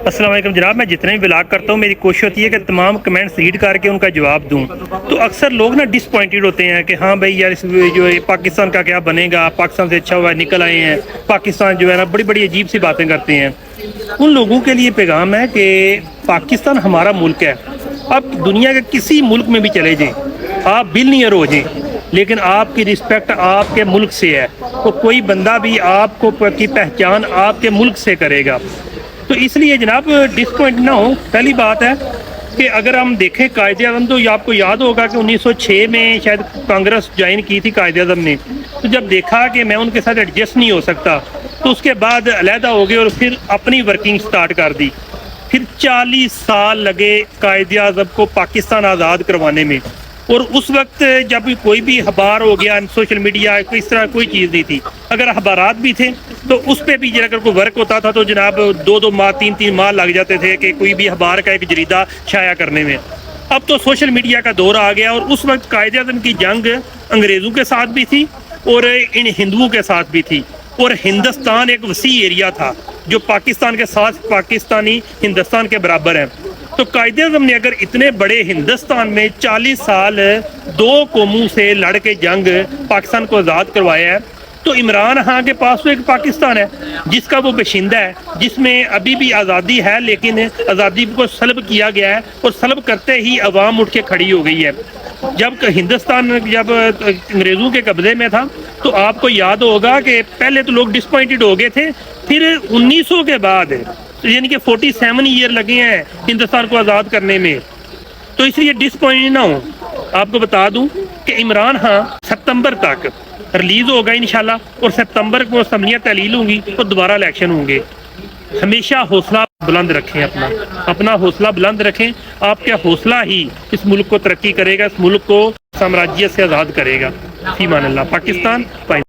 अस्सलाम वालेकुम जनाब, मैं जितने भी ब्लॉग करता हूँ मेरी कोशिश होती है कि तमाम कमेंट्स रीड करके उनका जवाब दूँ। तो अक्सर लोग ना डिसपॉइंटेड होते हैं कि हाँ भाई यार इस जो ये पाकिस्तान का क्या बनेगा, पाकिस्तान से अच्छा हुआ निकल आए हैं, पाकिस्तान जो है ना बड़ी बड़ी अजीब सी बातें करते हैं। उन लोगों के लिए पैगाम है कि पाकिस्तान हमारा मुल्क है। आप दुनिया के किसी मुल्क में भी चले जाएँ, आप बिलियनियर हो जाएँ, लेकिन आपकी रिस्पेक्ट आपके मुल्क से है। तो कोई बंदा भी आपको की पहचान आपके मुल्क से करेगा। तो इसलिए जनाब डिसपॉइंट ना हो। पहली बात है कि अगर हम देखें कायदे-ए-आज़म, तो आपको याद होगा कि 1906 में शायद कांग्रेस ज्वाइन की थी कायदे-ए-आज़म ने। तो जब देखा कि मैं उनके साथ एडजस्ट नहीं हो सकता, तो उसके बाद अलहदा हो गए और फिर अपनी वर्किंग स्टार्ट कर दी। फिर 40 साल लगे कायदे-ए-आज़म को पाकिस्तान आज़ाद करवाने में। और उस वक्त जब कोई भी अखबार हो गया, सोशल मीडिया, कोई इस तरह कोई चीज़ नहीं थी। अगर अखबारात भी थे तो उस पर भी अगर कोई वर्क होता था तो जनाब 2-2 माह 3-3 माह लग जाते थे कि कोई भी अखबार का एक जरीदा शाया करने में। अब तो सोशल मीडिया का दौर आ गया और उस वक्त कायदे-ए-आज़म की जंग अंग्रेज़ों के साथ भी थी और इन हिंदुओं के साथ भी थी। और हिंदुस्तान एक वसी एरिया था जो पाकिस्तान के साथ पाकिस्तानी हिंदुस्तान के बराबर है। तो कायदे-ए-आज़म ने अगर इतने बड़े हिंदुस्तान में 40 साल 2 कौमों से लड़ के जंग पाकिस्तान को आज़ाद करवाया है, तो इमरान खान के पास तो एक पाकिस्तान है जिसका वो बशिंदा है, जिसमें अभी भी आज़ादी है, लेकिन आज़ादी को सल्ब किया गया है और सल्ब करते ही अवाम उठ के खड़ी हो गई है। जब हिंदुस्तान जब अंग्रेज़ों के कब्ज़े में था तो आपको याद होगा कि पहले तो लोग डिसपॉइंटेड हो गए थे, फिर 1900 के बाद यानी कि 47 ईयर लगे हैं हिंदुस्तान को आज़ाद करने में। तो इसलिए डिसपॉइंट ना हो। आपको बता दूं कि इमरान खान सितंबर तक रिलीज़ होगा इंशाल्लाह, और सितंबर को असम्बलियाँ तहलील होंगी और दोबारा इलेक्शन होंगे। हमेशा हौसला बुलंद रखें, अपना हौसला बुलंद रखें। आपका हौसला ही इस मुल्क को तरक्की करेगा, इस मुल्क को साम्राज्य से आज़ाद करेगा। फीमान अल्लाह। पाकिस्तान।